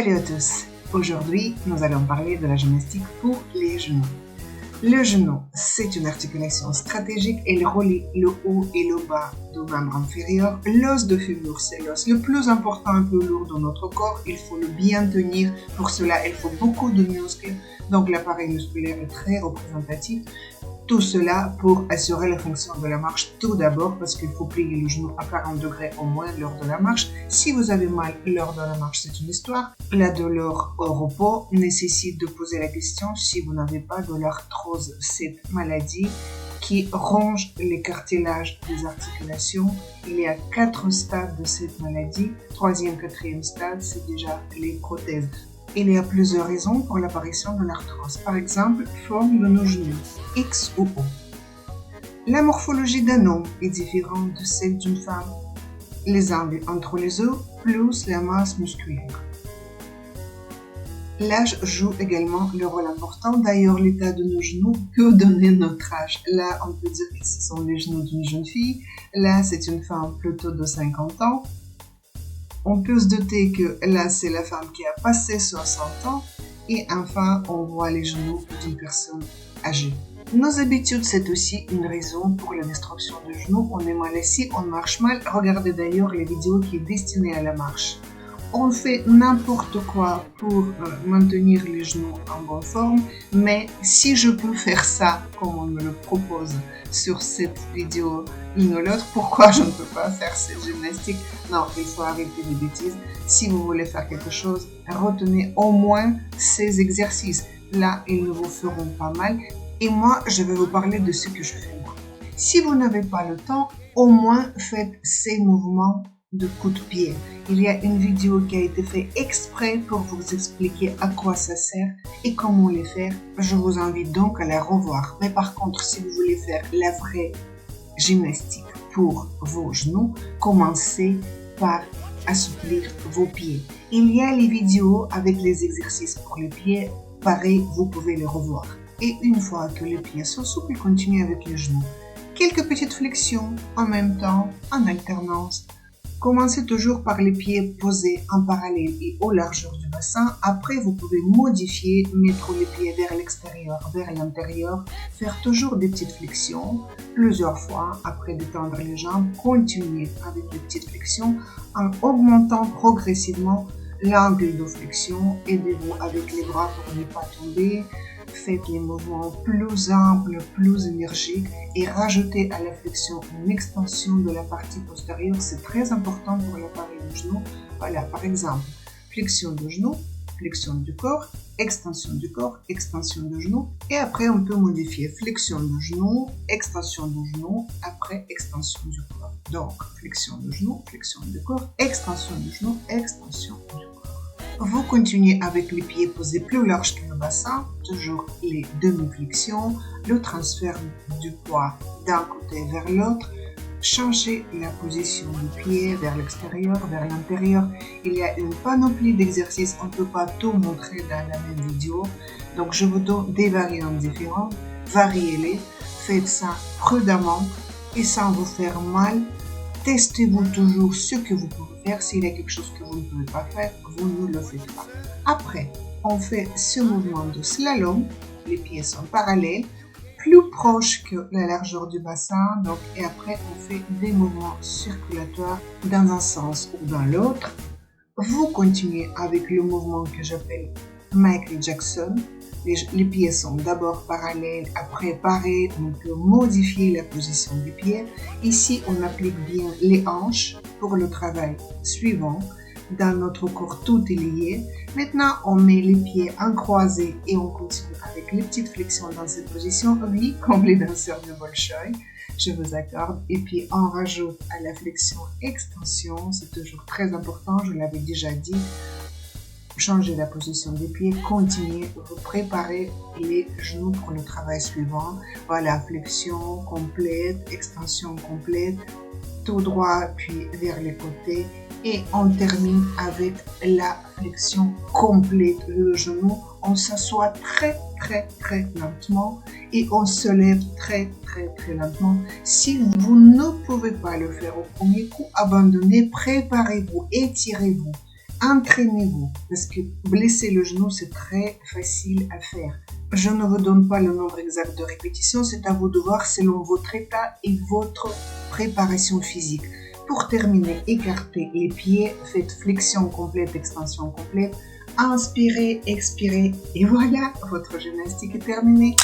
Salut à tous! Aujourd'hui, nous allons parler de la gymnastique pour les genoux. Le genou, c'est une articulation stratégique. Elle relie le haut et le bas du membre inférieur. L'os de fémur, c'est l'os le plus important et plus lourd de notre corps. Il faut le bien tenir. Pour cela, il faut beaucoup de muscles. Donc, l'appareil musculaire est très représentatif. Tout cela pour assurer la fonction de la marche tout d'abord parce qu'il faut plier le genou à 40 degrés au moins lors de la marche. Si vous avez mal lors de la marche, c'est une histoire. La douleur au repos nécessite de poser la question si vous n'avez pas de l'arthrose, cette maladie qui ronge les cartilages des articulations. Il y a 4 stades de cette maladie. 3e, 4e stade, c'est déjà les prothèses. Il y a plusieurs raisons pour l'apparition de l'arthrose. Par exemple, forme de nos genoux, X ou O. La morphologie d'un homme est différente de celle d'une femme. Les angles entre les os plus la masse musculaire. L'âge joue également le rôle important. D'ailleurs, l'état de nos genoux peut donner notre âge. Là, on peut dire que ce sont les genoux d'une jeune fille. Là, c'est une femme plutôt de 50 ans. On peut se douter que là, c'est la femme qui a passé 60 ans. Et enfin, on voit les genoux d'une personne âgée. Nos habitudes, c'est aussi une raison pour la destruction du genou. On est mal assis, on marche mal. Regardez d'ailleurs les vidéos qui sont destinées à la marche. On fait n'importe quoi pour maintenir les genoux en bonne forme, mais si je peux faire ça comme on me le propose sur cette vidéo l'une ou l'autre, pourquoi je ne peux pas faire cette gymnastique? Non, il faut arrêter les bêtises. Si vous voulez faire quelque chose, retenez au moins ces exercices. Là, ils ne vous feront pas mal. Et moi, je vais vous parler de ce que je fais moi. Si vous n'avez pas le temps, au moins faites ces mouvements de coups de pied. Il y a une vidéo qui a été faite exprès pour vous expliquer à quoi ça sert et comment les faire. Je vous invite donc à la revoir. Mais par contre, si vous voulez faire la vraie gymnastique pour vos genoux, commencez par assouplir vos pieds. Il y a les vidéos avec les exercices pour les pieds. Pareil, vous pouvez les revoir. Et une fois que les pieds sont souples, continuez avec les genoux. Quelques petites flexions en même temps, en alternance. Commencez toujours par les pieds posés en parallèle et aux largeurs du bassin. Après, vous pouvez modifier, mettre les pieds vers l'extérieur, vers l'intérieur, faire toujours des petites flexions plusieurs fois. Après, détendre les jambes, continuez avec les petites flexions en augmentant progressivement l'angle de flexion. Aidez-vous avec les bras pour ne pas tomber. Faites les mouvements plus amples, plus énergiques et rajoutez à la flexion une extension de la partie postérieure. C'est très important pour l'appareil du genou. Voilà, par exemple, flexion du genou, flexion du corps, extension du corps, extension du genou. Et après, on peut modifier flexion du genou, extension du genou, après extension du corps. Donc, flexion du genou, flexion du corps, extension du genou, extension du corps. Vous continuez avec les pieds posés plus larges que le bassin, toujours les demi-flexions, le transfert du poids d'un côté vers l'autre, changez la position du pied vers l'extérieur, vers l'intérieur. Il y a une panoplie d'exercices, on ne peut pas tout montrer dans la même vidéo, donc je vous donne des variantes différentes, variez-les, faites ça prudemment et sans vous faire mal. Testez-vous toujours ce que vous pouvez faire. S'il y a quelque chose que vous ne pouvez pas faire, vous ne le faites pas. Après, on fait ce mouvement de slalom. Les pieds sont parallèles, plus proches que la largeur du bassin. Donc, et après, on fait des mouvements circulatoires dans un sens ou dans l'autre. Vous continuez avec le mouvement que j'appelle Michael Jackson. Les pieds sont d'abord parallèles, après pareil, on peut modifier la position des pieds. Ici, on applique bien les hanches pour le travail suivant. Dans notre corps, tout est lié. Maintenant, on met les pieds en croisé et on continue avec les petites flexions dans cette position. Oui, comme les danseurs de Bolchoï, je vous accorde. Et puis, on rajoute à la flexion extension. C'est toujours très important, je l'avais déjà dit. Changez la position des pieds, continuez, vous préparez les genoux pour le travail suivant. Voilà, flexion complète, extension complète, tout droit puis vers les côtés. Et on termine avec la flexion complète. Le genou, on s'assoit très lentement et on se lève très lentement. Si vous ne pouvez pas le faire au premier coup, abandonnez, préparez-vous, étirez-vous. Entraînez-vous, parce que blesser le genou, c'est très facile à faire. Je ne vous donne pas le nombre exact de répétitions, c'est à vous de voir selon votre état et votre préparation physique. Pour terminer, écartez les pieds, faites flexion complète, extension complète, inspirez, expirez, et voilà, votre gymnastique est terminée.